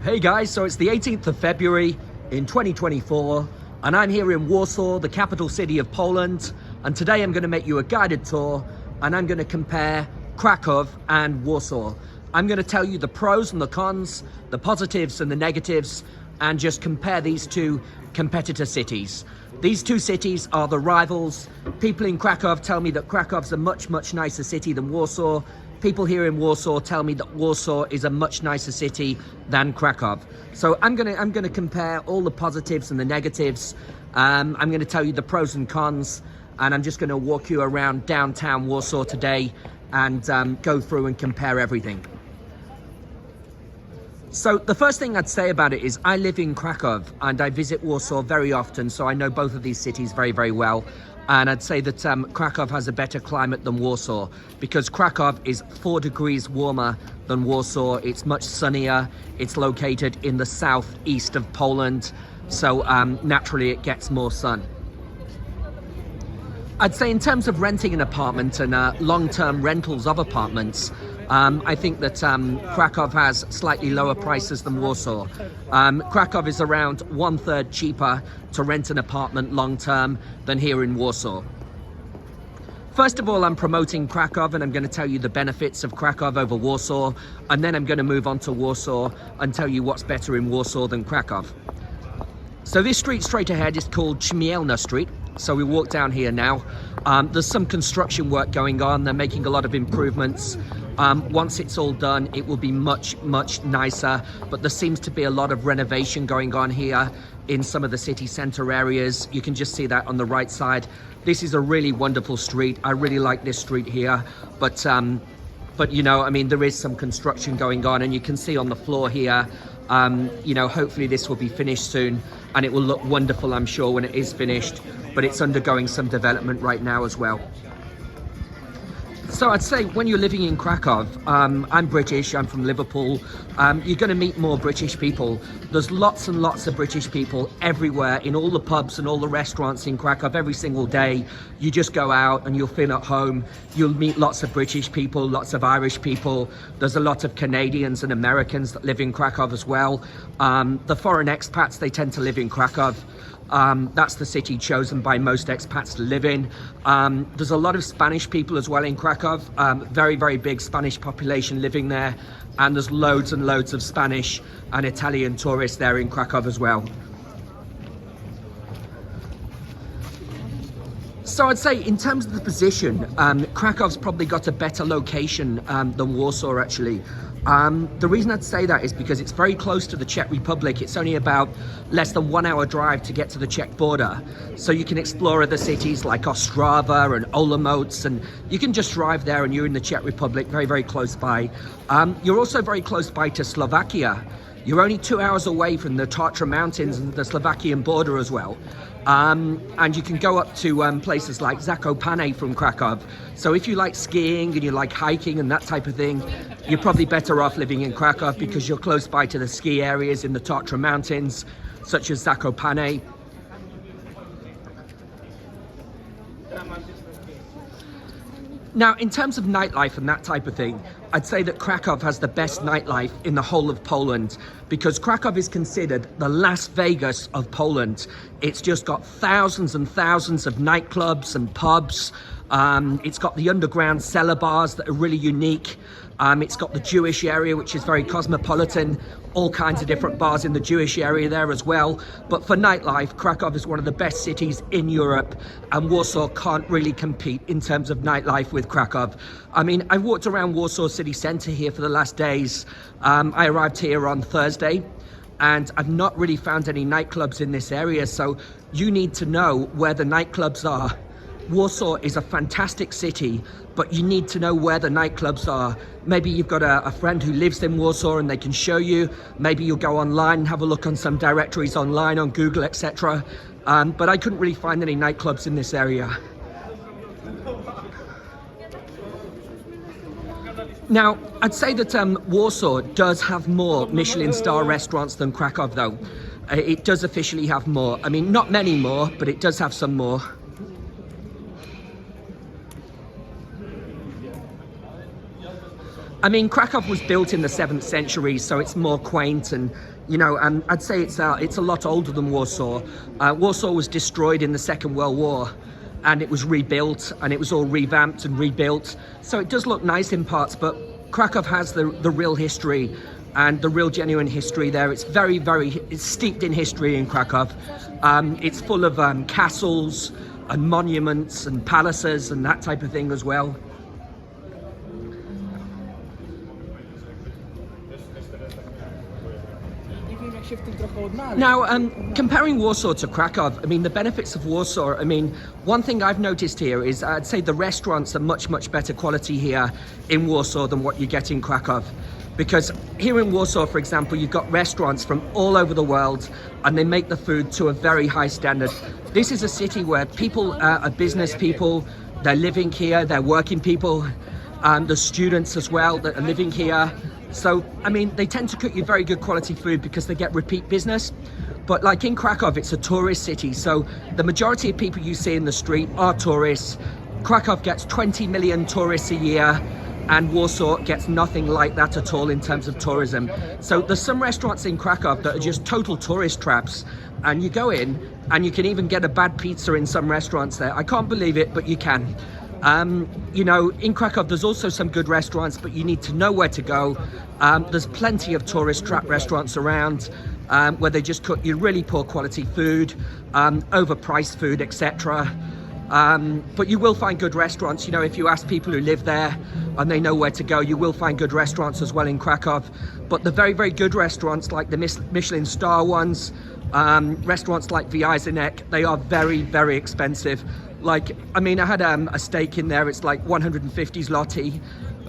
Hey guys, so it's the 18th of February in 2024 and I'm here in Warsaw, the capital city of Poland, and today I'm going to make you a guided tour and I'm going to compare Krakow and Warsaw. I'm going to tell you the pros and the cons, the positives and the negatives, and just compare these two competitor cities. These two cities are the rivals. People in Krakow tell me that Krakow's a much nicer city than Warsaw. People here in Warsaw tell me that Warsaw is a much nicer city than Krakow. So I'm gonna compare all the positives and the negatives. I'm gonna tell you the pros and cons, and I'm just gonna walk you around downtown Warsaw today and go through and compare everything. So the first thing I'd say about it is I live in Krakow and I visit Warsaw very often, so I know both of these cities very well. And I'd say that Krakow has a better climate than Warsaw, because Krakow is 4 degrees warmer than Warsaw. It's much sunnier. It's located in the southeast of Poland, so naturally it gets more sun. I'd say in terms of renting an apartment and long-term rentals of apartments, I think that Krakow has slightly lower prices than Warsaw. Krakow is around 1/3 cheaper to rent an apartment long-term than here in Warsaw. First of all, I'm promoting Krakow and I'm going to tell you the benefits of Krakow over Warsaw, and then I'm going to move on to Warsaw and tell you what's better in Warsaw than Krakow. So this street straight ahead is called Chmielna Street. So we walk down here now. There's some construction work going on. They're making a lot of improvements. Once it's all done, it will be much nicer, but there seems to be a lot of renovation going on here in some of the city center areas. You can just see that on the right side. This is a really wonderful street. I really like this street here, but you know, I mean, there is some construction going on, and you can see on the floor here, you know, hopefully this will be finished soon and it will look wonderful, I'm sure, when it is finished, but it's undergoing some development right now as well. So I'd say when you're living in Krakow, I'm British, I'm from Liverpool, you're going to meet more British people. There's lots and lots of British people everywhere, in all the pubs and all the restaurants in Krakow every single day. You just go out and you'll feel at home. You'll meet lots of British people, lots of Irish people. There's a lot of Canadians and Americans that live in Krakow as well. The foreign expats, they tend to live in Krakow. That's the city chosen by most expats to live in. There's a lot of Spanish people as well in Krakow, very big Spanish population living there, and there's loads and loads of Spanish and Italian tourists there in Krakow as well. So I'd say in terms of the position, Krakow's probably got a better location than Warsaw actually. The reason I'd say that is because it's very close to the Czech Republic. It's only about less than 1 hour drive to get to the Czech border. So you can explore other cities like Ostrava and Olomouc, and you can just drive there and you're in the Czech Republic, very close by. You're also very close by to Slovakia. You're only 2 hours away from the Tatra Mountains and the Slovakian border as well. And you can go up to places like Zakopane from Krakow. So if you like skiing and you like hiking and that type of thing, you're probably better off living in Krakow because you're close by to the ski areas in the Tatra Mountains, such as Zakopane. Now, in terms of nightlife and that type of thing, I'd say that Krakow has the best nightlife in the whole of Poland, because Krakow is considered the Las Vegas of Poland. It's just got thousands and thousands of nightclubs and pubs. It's got the underground cellar bars that are really unique. It's got the Jewish area, which is very cosmopolitan, all kinds of different bars in the Jewish area there as well. But for nightlife, Krakow is one of the best cities in Europe, and Warsaw can't really compete in terms of nightlife with Krakow. I mean, I've walked around Warsaw city centre here for the last days. I arrived here on Thursday, and I've not really found any nightclubs in this area, so you need to know where the nightclubs are. Warsaw is a fantastic city, but you need to know where the nightclubs are. Maybe you've got a friend who lives in Warsaw and they can show you. Maybe you'll go online and have a look on some directories online on Google, etc. But I couldn't really find any nightclubs in this area. Now, I'd say that Warsaw does have more Michelin star restaurants than Krakow though. It does officially have more. I mean, not many more, but it does have some more. I mean, Krakow was built in the 7th century, so it's more quaint, and you know, I'd say it's a lot older than Warsaw. Warsaw was destroyed in the Second World War, and it was rebuilt, and it was all revamped and rebuilt. So it does look nice in parts, but Krakow has the real history and the real genuine history there. It's it's steeped in history in Krakow. It's full of castles and monuments and palaces and that type of thing as well. Now, comparing Warsaw to Krakow, I mean, the benefits of Warsaw, I mean, one thing I've noticed here is I'd say the restaurants are much better quality here in Warsaw than what you get in Krakow. Because here in Warsaw, for example, you've got restaurants from all over the world, and they make the food to a very high standard. This is a city where people are business people, they're living here, they're working people, the students as well that are living here. So, I mean, they tend to cook you very good quality food because they get repeat business. But like in Krakow, it's a tourist city. So the majority of people you see in the street are tourists. Krakow gets 20 million tourists a year, and Warsaw gets nothing like that at all in terms of tourism. So there's some restaurants in Krakow that are just total tourist traps. And you go in and you can even get a bad pizza in some restaurants there. I can't believe it, but you can. You know, in Krakow, there's also some good restaurants, but you need to know where to go. There's plenty of tourist trap restaurants around where they just cook you really poor quality food, overpriced food, etc. But you will find good restaurants. You know, if you ask people who live there and they know where to go, you will find good restaurants as well in Krakow. But the very good restaurants, like the Michelin star ones, restaurants like Wyazzynek, they are very expensive. Like, I mean, I had a steak in there, it's like 150 zloty,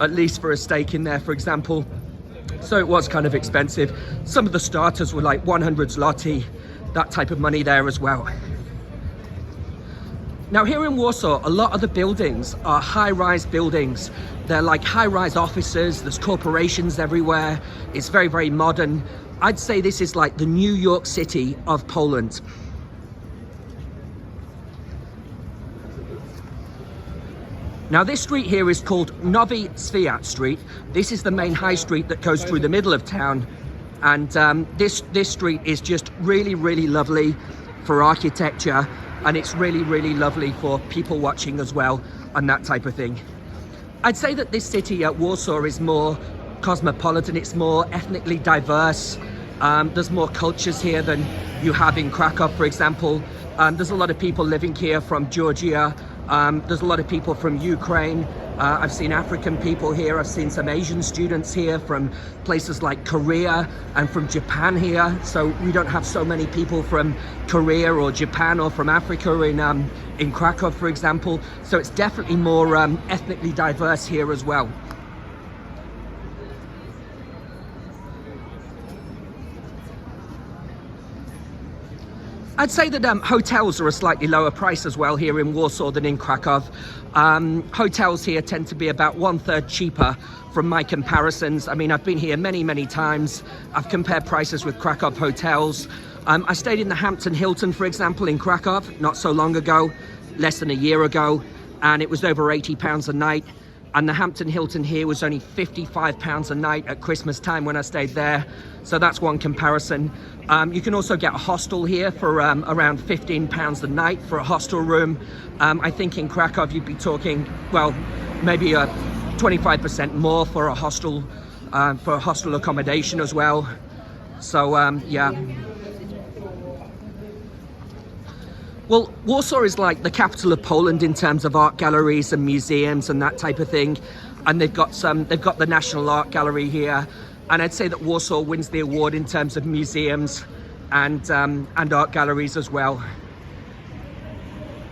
at least for a steak in there, for example. So it was kind of expensive. Some of the starters were like 100 zloty, that type of money there as well. Now here in Warsaw, a lot of the buildings are high-rise buildings. They're like high-rise offices, there's corporations everywhere. It's very modern. I'd say this is like the New York City of Poland. Now this street here is called Nowy Świat Street. This is the main high street that goes through the middle of town. And this street is just really lovely for architecture. And it's really lovely for people watching as well and that type of thing. I'd say that this city at Warsaw is more cosmopolitan. It's more ethnically diverse. There's more cultures here than you have in Krakow, for example. There's a lot of people living here from Georgia. There's a lot of people from Ukraine. I've seen African people here. I've seen some Asian students here from places like Korea and from Japan here. So we don't have so many people from Korea or Japan or from Africa in Krakow, for example. So it's definitely more ethnically diverse here as well. I'd say that hotels are a slightly lower price as well here in Warsaw than in Krakow. Hotels here tend to be about 1/3 cheaper from my comparisons. I mean, I've been here many times. I've compared prices with Krakow hotels. I stayed in the Hampton Hilton, for example, in Krakow not so long ago, less than a year ago, and it was over £80 a night. And the Hampton Hilton here was only £55 a night at Christmas time when I stayed there. So that's one comparison. You can also get a hostel here for around £15 a night for a hostel room. I think in Krakow you'd be talking, well, maybe 25% more for a hostel accommodation as well. So yeah. Well, Warsaw is like the capital of Poland in terms of art galleries and museums and that type of thing. And they've got the National Art Gallery here. And I'd say that Warsaw wins the award in terms of museums and art galleries as well.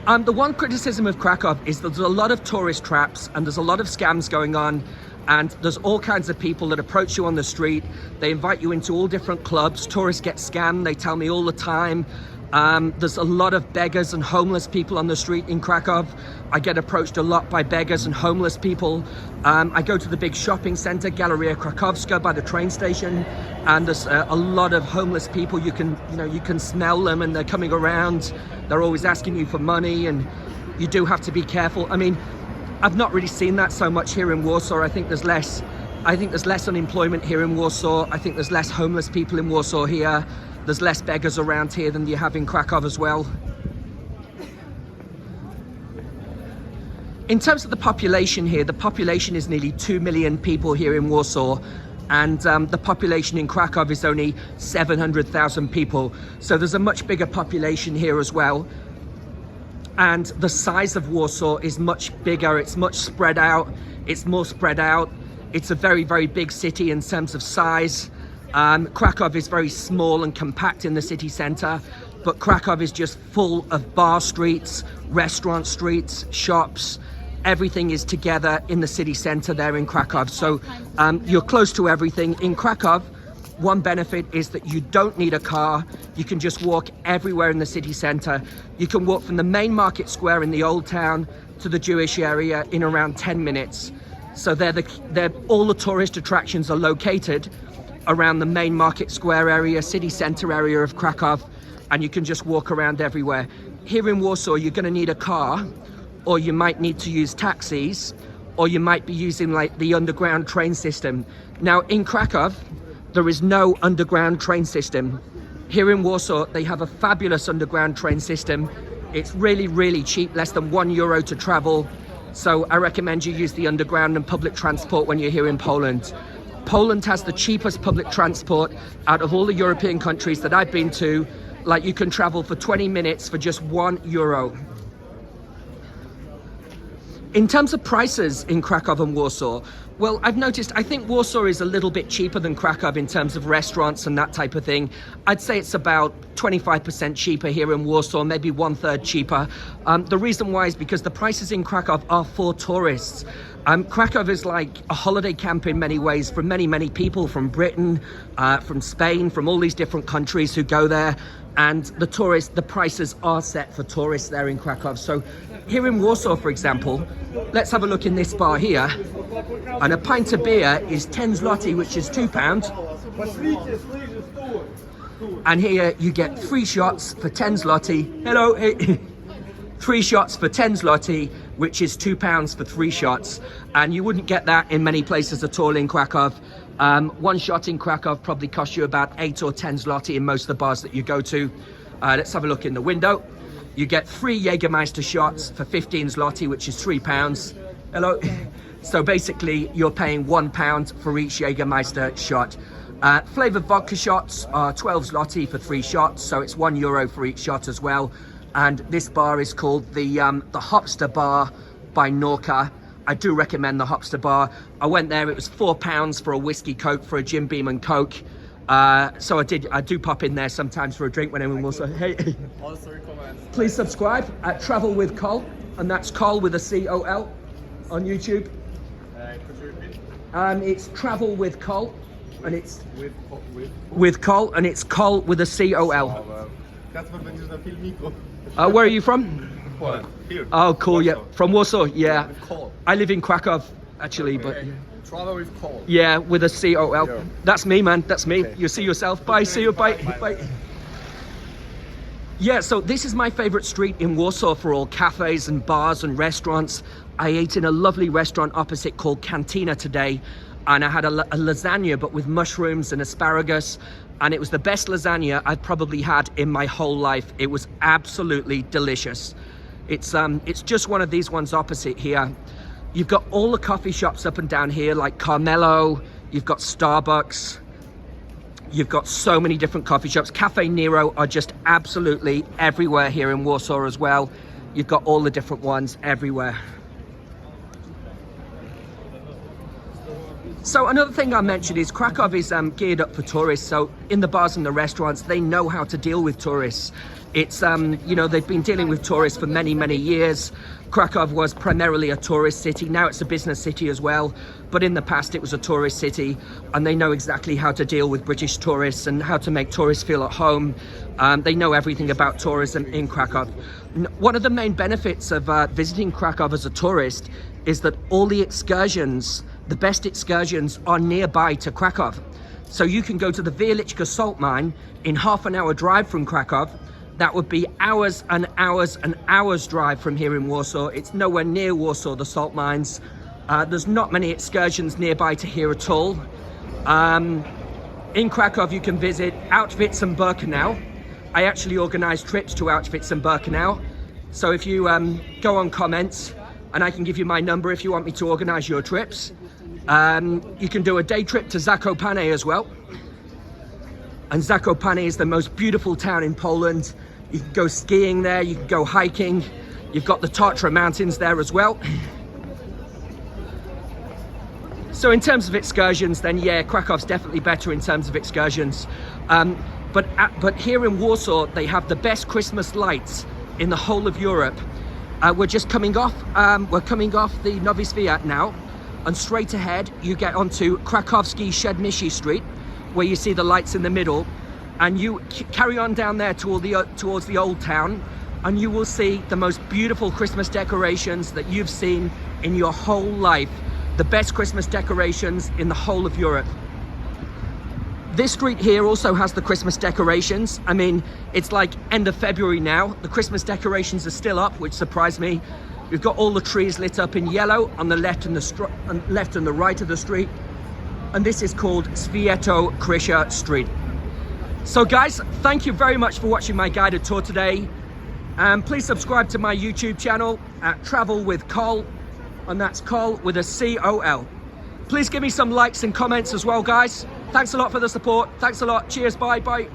The one criticism of Krakow is that there's a lot of tourist traps and there's a lot of scams going on. And there's all kinds of people that approach you on the street. They invite you into all different clubs. Tourists get scammed, they tell me all the time. There's a lot of beggars and homeless people on the street in Krakow. I get approached a lot by beggars and homeless people. I go to the big shopping center, Galeria Krakowska, by the train station, and there's a lot of homeless people. You can smell them, and they're coming around. They're always asking you for money, and you do have to be careful. I mean, I've not really seen that so much here in Warsaw. I think there's less I think there's less unemployment here in Warsaw. I think there's less homeless people in Warsaw here. There's less beggars around here than you have in Krakow as well. In terms of the population here, the population is nearly 2 million people here in Warsaw, and the population in Krakow is only 700,000 people. So there's a much bigger population here as well. And the size of Warsaw is much bigger, it's much spread out, it's more spread out. It's a very, very big city in terms of size. Krakow is very small and compact in the city centre, but Krakow is just full of bar streets, restaurant streets, shops. Everything is together in the city centre there in Krakow. So you're close to everything. In Krakow, one benefit is that you don't need a car. You can just walk everywhere in the city centre. You can walk from the main market square in the old town to the Jewish area in around 10 minutes. So all the tourist attractions are located around the main market square area, city centre area of Krakow, and you can just walk around everywhere. Here in Warsaw, you're going to need a car, or you might need to use taxis, or you might be using like the underground train system. Now in Krakow, there is no underground train system. Here in Warsaw, they have a fabulous underground train system. It's really, really cheap, less than €1 to travel. So I recommend you use the underground and public transport when you're here in Poland. Poland has the cheapest public transport out of all the European countries that I've been to. Like, you can travel for 20 minutes for just €1. In terms of prices in Krakow and Warsaw, well, I've noticed, I think Warsaw is a little bit cheaper than Krakow in terms of restaurants and that type of thing. I'd say it's about 25% cheaper here in Warsaw, maybe 1/3 cheaper. The reason why is because the prices in Krakow are for tourists. Krakow is like a holiday camp in many ways for many, many people from Britain, from Spain, from all these different countries who go there. And the prices are set for tourists there in Krakow. So here in Warsaw, for example, let's have a look in this bar here. And a pint of beer is 10 zloty, which is £2. And here you get 3 shots for 10 zloty. Hello, hey. 3 shots for 10 zloty, which is £2 for 3 shots. And you wouldn't get that in many places at all in Krakow. 1 shot in Krakow probably costs you about 8 or 10 zloty in most of the bars that you go to. Let's have a look in the window. You get 3 Jägermeister shots for 15 zloty, which is £3. Hello. So basically, you're paying £1 for each Jägermeister shot. Flavoured vodka shots are 12 zloty for 3 shots, so it's €1 for each shot as well. And this bar is called the Hopster Bar by Norka. I do recommend the Hopster Bar. I went there, it was £4 for a whiskey Coke, for a Jim Beam and Coke. So I do pop in there sometimes for a drink when I'm in Warsaw. Hey. Also recommend. Please subscribe at Travel with Col, and that's Col with a C-O-L on YouTube. Could you repeat? It's Travel with Col, and it's With Col, and it's Col with a C-O-L. Kacper będziesz na filmiku. Where are you from? Poland. Here. Oh, cool. Yeah, from Warsaw. Yeah, With Col. I live in Krakow actually, but Okay. Travel with Col. yeah, with a C-O-L. Yeah. That's me, man. That's me. Okay. You see yourself. Bye. See you. Bye. Bye. Yeah, so this is my favorite street in Warsaw for all cafes and bars and restaurants. I ate in a lovely restaurant opposite called Cantina today, and I had a lasagna but with mushrooms and asparagus, and it was the best lasagna I've probably had in my whole life. It was absolutely delicious. It's just one of these ones opposite here. You've got all the coffee shops up and down here, like Carmelo, you've got Starbucks, you've got so many different coffee shops. Cafe Nero are just absolutely everywhere here in Warsaw as well. You've got all the different ones everywhere. So another thing I mentioned is Krakow is geared up for tourists. So in the bars and the restaurants, they know how to deal with tourists. It's, you know, they've been dealing with tourists for many, many years. Krakow was primarily a tourist city. Now it's a business city as well. But in the past, it was a tourist city. And they know exactly how to deal with British tourists and how to make tourists feel at home. They know everything about tourism in Krakow. One of the main benefits of visiting Krakow as a tourist is that all the excursions, the best excursions, are nearby to Krakow. So you can go to the Wieliczka salt mine in half an hour drive from Krakow. That would be hours and hours and hours drive from here in Warsaw. It's nowhere near Warsaw, the salt mines. There's not many excursions nearby to here at all. In Krakow, you can visit Auschwitz and Birkenau. I actually organise trips to Auschwitz and Birkenau. So if you go on comments, and I can give you my number if you want me to organise your trips. You can do a day trip to Zakopane as well. And Zakopane is the most beautiful town in Poland. You can go skiing there, you can go hiking. You've got the Tatra Mountains there as well. So in terms of excursions, then yeah, Krakow's definitely better in terms of excursions. But here in Warsaw, they have the best Christmas lights in the whole of Europe. We're just coming off, the Nowy Swiat now, and straight ahead you get onto Krakowski Przedmieście Street, where you see the lights in the middle, and you carry on down there towards the old town, and you will see the most beautiful Christmas decorations that you've seen in your whole life. The best Christmas decorations in the whole of Europe. This street here also has the Christmas decorations. I mean, it's like end of February now. The Christmas decorations are still up, which surprised me. We've got all the trees lit up in yellow on the left and the right of the street. And this is called Święto Krzyża Street. So guys, thank you very much for watching my guided tour today. And please subscribe to my YouTube channel at Travel with Col, and that's Col with a C-O-L. Please give me some likes and comments as well, guys. Thanks a lot for the support. Thanks a lot. Cheers. Bye. Bye.